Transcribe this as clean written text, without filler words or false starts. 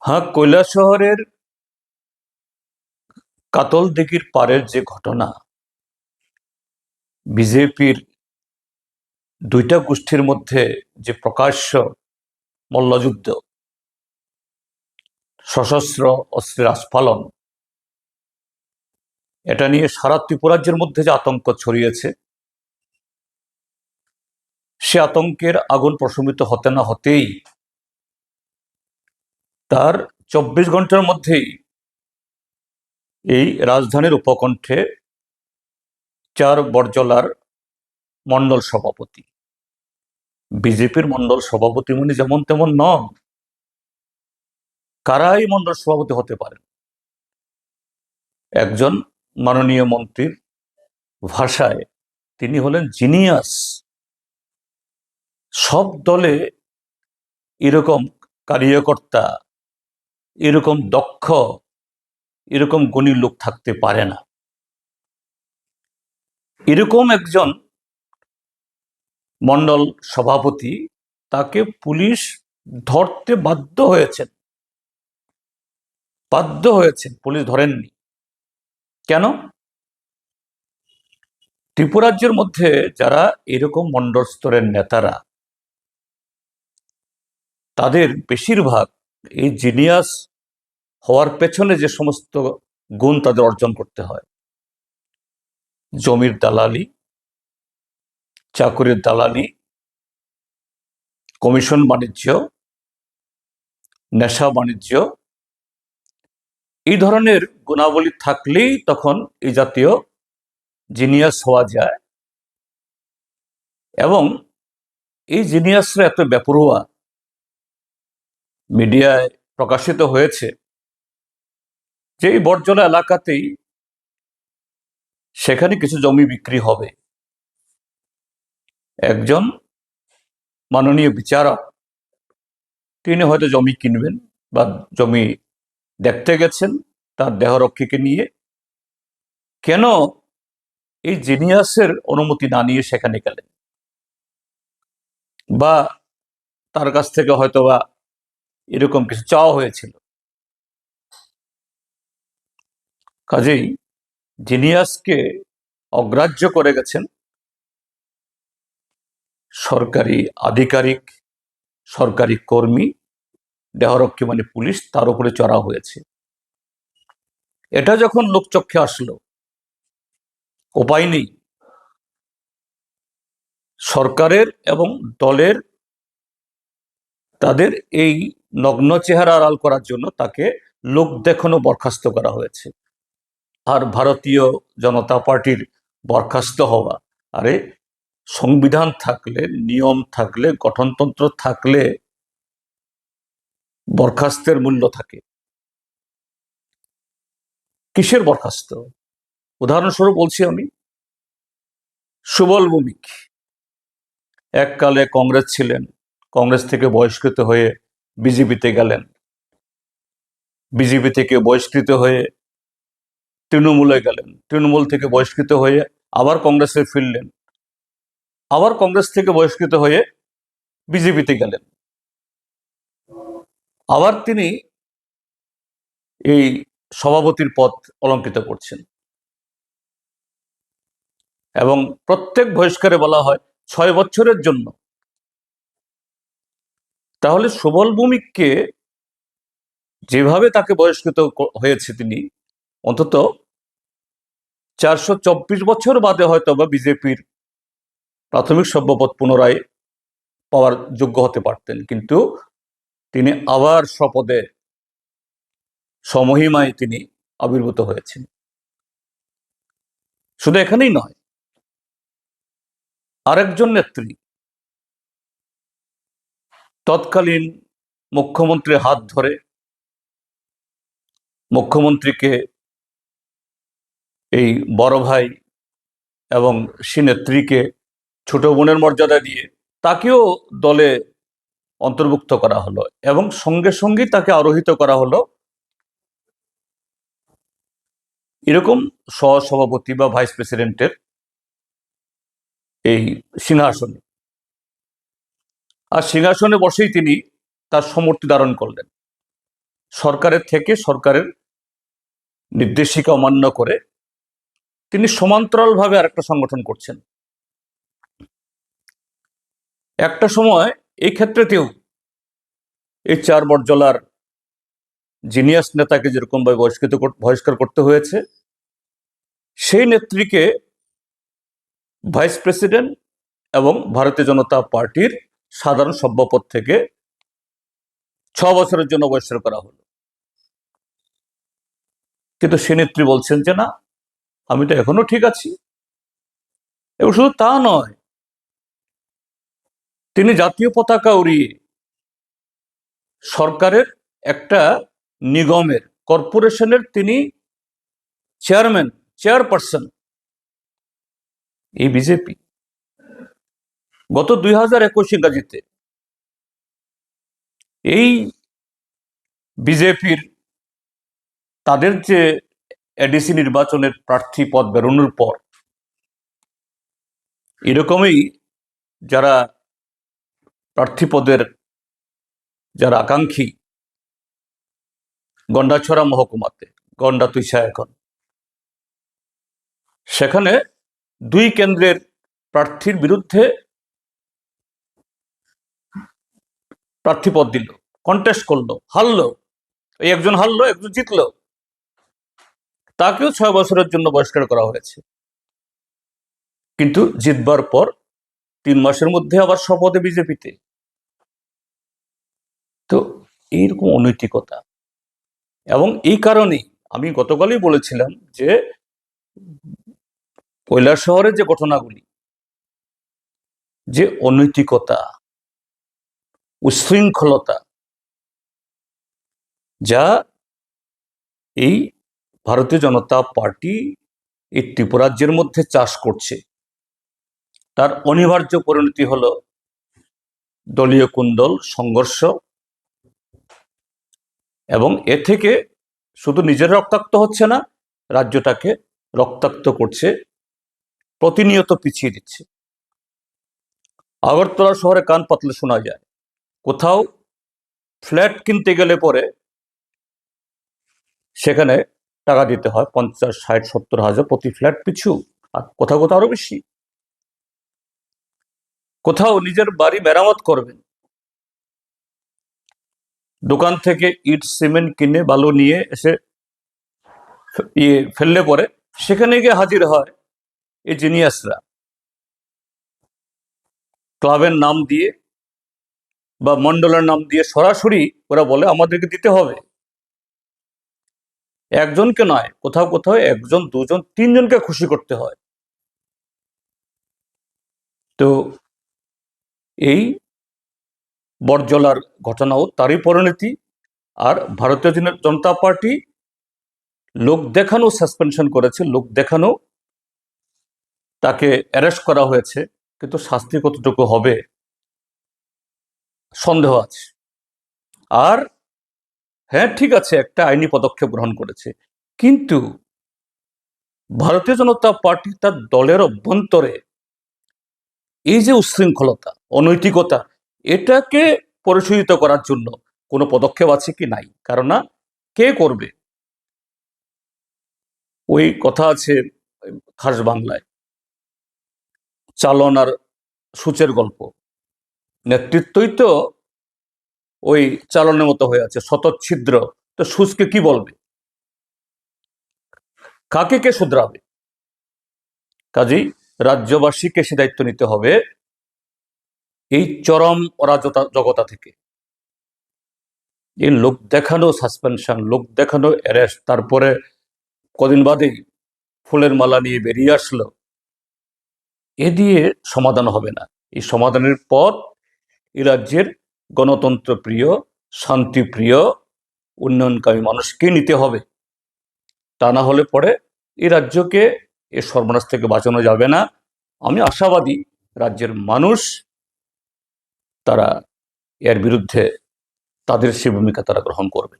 হ্যাঁ, কৈলাসহরের কাতল দিঘির পারের যে ঘটনা, বিজেপির দুইটা গোষ্ঠীর মধ্যে যে প্রকাশ্য মল্লযুদ্ধ, সশস্ত্র অস্ত্রের আস্ফালন, এটা নিয়ে সারা ত্রিপুরাজ্যের মধ্যে যে আতঙ্ক ছড়িয়েছে, সে আতঙ্কের আগুন প্রশমিত হতে না হতেই তার 24 ঘন্টার মধ্যেই এই রাজধানীর উপকণ্ঠে 4 বড়জলার মণ্ডল সভাপতি, বিজেপির মণ্ডল সভাপতি মানে যেমন তেমন নন। কারাই মণ্ডল সভাপতি হতে পারেন? একজন মাননীয় মন্ত্রীর ভাষায় তিনি হলেন জিনিয়াস। সব দলে এরকম কার্যকর্তা, এরকম দক্ষ, এরকম গুণী লোক থাকতে পারে না। এরকম একজন মণ্ডল সভাপতি, তাকে পুলিশ ধরতে বাধ্য হয়েছেন, পুলিশ ধরেননি। কেন? ত্রিপুরাজ্যের মধ্যে যারা এরকম মণ্ডল স্তরের নেতারা, তাদের বেশিরভাগ এই জিনিয়াস হওয়ার পেছনে যে সমস্ত গুণ তাদের অর্জন করতে হয়, জমির দালালি, চাকুরির দালালি, কমিশন বাণিজ্য, নেশা বাণিজ্য, এই ধরনের গুণাবলী থাকলেই তখন এই জাতীয় জিনিয়াস হওয়া যায়। এবং এই জিনিয়াসরা এত বেপরোয়া, মিডিয়ায় প্রকাশিত হয়েছে যে এই বড়জলা এলাকাতেই সেখানে কিছু জমি বিক্রি হবে। একজন মাননীয় বিচারক তিনি হয়তো জমি কিনবেন বা জমি দেখতে গেছেন তার দেহরক্ষীকে নিয়ে। কেন এই জিনিয়াসের অনুমতি না নিয়ে সেখানে গেলেন? বা তার কাছ থেকে হয়তোবা এরকম কিছু চাওয়া হয়েছিল। কাজেই জিনিয়াসকে অগ্রাহ্য করে গেছেন সরকারি আধিকারিক, সরকারি কর্মী, দেহরক্ষী মানে পুলিশ, তার উপরে চড়া হয়েছে। এটা যখন লোকচক্ষে আসলো, উপায় নেই, সরকারের এবং দলের তাদের এই নগ্ন চেহারা আড়াল করার জন্য তাকে লোক দেখানো বরখাস্ত করা হয়েছে। আর ভারতীয় জনতা পার্টির বরখাস্ত হওয়া, আরে সংবিধান থাকলে, নিয়ম থাকলে, গঠনতন্ত্র থাকলে বরখাস্তের মূল্য থাকে। কিসের বরখাস্ত? উদাহরণস্বরূপ বলছি আমি, সুবল ভৌমিক এককালে কংগ্রেস ছিলেন, কংগ্রেস থেকে বহিষ্কৃত হয়ে বিজেপিতে গেলেন, বিজেপি থেকে বহিষ্কৃত হয়ে তৃণমূলে গেলেন, তৃণমূল থেকে বহিষ্কৃত হয়ে আবার কংগ্রেসে ফিরলেন, আবার কংগ্রেস থেকে বহিষ্কৃত হয়ে বিজেপিতে গেলেন, আবার তিনি এই সভাপতির পদ অলঙ্কৃত করছেন। এবং প্রত্যেক বহিষ্কারে বলা হয় 6 বছরের জন্য। তাহলে সুবল ভৌমিককে যেভাবে তাকে বহিষ্কৃত হয়েছে, তিনি অন্তত 424 বছর বাদে হয়তো বা বিজেপির প্রাথমিক সভ্যপদ পুনরায় পাওয়ার যোগ্য হতে পারতেন, কিন্তু তিনি আবার স্বপদে সমহিমায় তিনি আবির্ভূত হয়েছেন। শুধু এখানেই নয়, আরেকজন নেত্রী তৎকালীন মুখ্যমন্ত্রীর হাত ধরে মুখ্যমন্ত্রীকে এই বড় ভাই এবং সে নেত্রীকে ছোট বোনের মর্যাদা দিয়ে তাকেও দলে অন্তর্ভুক্ত করা হলো এবং সঙ্গে সঙ্গে তাকে আরোহিত করা হলো এরকম সহসভাপতি বা ভাইস প্রেসিডেন্টের এই সিংহাসনে। আর সিংহাসনে বসেই তিনি তার সমর্থি ধারণ করলেন। সরকারের থেকে সরকারের নির্দেশিকা অমান্য করে তিনি সমান্তরালভাবে আরেকটা সংগঠন করছেন। একটা সময় এই ক্ষেত্রেতেও এই 4 বটজলার জিনিয়াস নেতাকে যেরকমভাবে বহিষ্কার করতে হয়েছে, সেই নেত্রীকে ভাইস প্রেসিডেন্ট এবং ভারতীয় জনতা পার্টির সাধারণ সভাপতি থেকে 6 বছরের জন্য বহিষ্কার করা হলো। কিন্তু সে নেত্রী বলছেন যে না, আমি তো এখনো ঠিক আছি। এবং শুধু তা নয়, তিনি জাতীয় পতাকা উড়িয়ে সরকারের একটা নিগমের, কর্পোরেশনের তিনি চেয়ারপারসন। এই বিজেপি গত 2021 ইংরাজিতে এই বিজেপির তাদের যে এডিসি নির্বাচনের প্রার্থী পদ বেরোনোর পর এরকমই যারা প্রার্থী পদের যারা আকাঙ্ক্ষী গন্ডাছড়া মহকুমাতে, গন্ডা তুইসা এখন, সেখানে 2 কেন্দ্রের প্রার্থীর বিরুদ্ধে প্রার্থীপদ দিল, কন্টেস্ট করলো, হারলো। এই একজন হারলো, একজন জিতলো, তাকেও 6 বছরের জন্য বহিষ্কার করা হয়েছে। কিন্তু জিতবার পর 3 মাসের মধ্যে আবার শপথে বিজেপিতে। তো এইরকম অনৈতিকতা, এবং এই কারণেই আমি গতকালই বলেছিলাম যে কৈলাসহরের যে ঘটনাগুলি, যে অনৈতিকতা, উচ্ছৃঙ্খলতা, যা এই ভারতীয় জনতা পার্টি এই ত্রিপুরাজ্যের মধ্যে চাষ করছে, তার অনিবার্য পরিণতি হলো দলীয় কুন্দল, সংঘর্ষ, এবং এ থেকে শুধু নিজের রক্তাক্ত হচ্ছে না, রাজ্যটাকে রক্তাক্ত করছে, প্রতিনিয়ত পিছিয়ে দিচ্ছে। আগরতলা শহরে কান পাতলে শোনা যায়, কোথাও ফ্ল্যাট কিনতে গেলে পরে সেখানে টাকা দিতে হয় 50, 60, 70 হাজার প্রতি ফ্ল্যাট পিছু, আর কোথাও কোথাও আরো বেশি। কোথাও নিজের বাড়ি মেরামত করবেন, দোকান থেকে ইট সিমেন্ট কিনে বালু নিয়ে এসে ফেললে পরে সেখানে গিয়ে হাজির হয় এই জিনিয়াসরা, ক্লাবের নাম দিয়ে বা মন্ডলের নাম দিয়ে সরাসরি ওরা বলে আমাদেরকে দিতে হবে। একজনকে নয়, কোথাও কোথাও 1 জন, 2 জন, 3 জনকে খুশি করতে হয়। তো এই বটজলার ঘটনাও তারই পরিণতি। আর ভারতীয় জনতা পার্টি লোক দেখানো সাসপেনশন করেছে, লোক দেখানো তাকে অ্যারেস্ট করা হয়েছে, কিন্তু শাস্তি কতটুকু হবে সন্দেহ আছে। আর হ্যাঁ, ঠিক আছে, একটা আইনি পদক্ষেপ গ্রহণ করেছে, কিন্তু ভারতীয় জনতা পার্টি তার দলের অভ্যন্তরে এই যে উচ্ছৃঙ্খলতা, অনৈতিকতা, এটাকে পরিশোধিত করার জন্য কোনো পদক্ষেপ আছে কি? নাই। কারণ না, কে করবে? ওই কথা আছে খাস বাংলায়, চালন আর সূচের গল্প, নেতৃত্বই তো ওই চালনের মতো হয়ে আছে, শতচ্ছিদ্র। তো সূচকে কি বলবে? কাকে কে শুধরাবে? কাজেই রাজ্যবাসীকে সে দায়িত্ব নিতে হবে এই চরম অরাজকতা থেকে। এই লোক দেখানো সাসপেনশন, লোক দেখানো অ্যারেস্ট, তারপরে কদিন বাদেই ফুলের মালা নিয়ে বেরিয়ে আসলো, এ দিয়ে সমাধান হবে না। এই সমাধানের পথ এই রাজ্যের গণতন্ত্র প্রিয়, শান্তিপ্রিয়, উন্নয়নকামী মানুষকে নিতে হবে। তা না হলে পরে এই রাজ্যকে এ সর্বনাশ থেকে বাঁচানো যাবে না। আমি আশাবাদী রাজ্যের মানুষ তারা এর বিরুদ্ধে তাদের সে ভূমিকা তারা গ্রহণ করবে।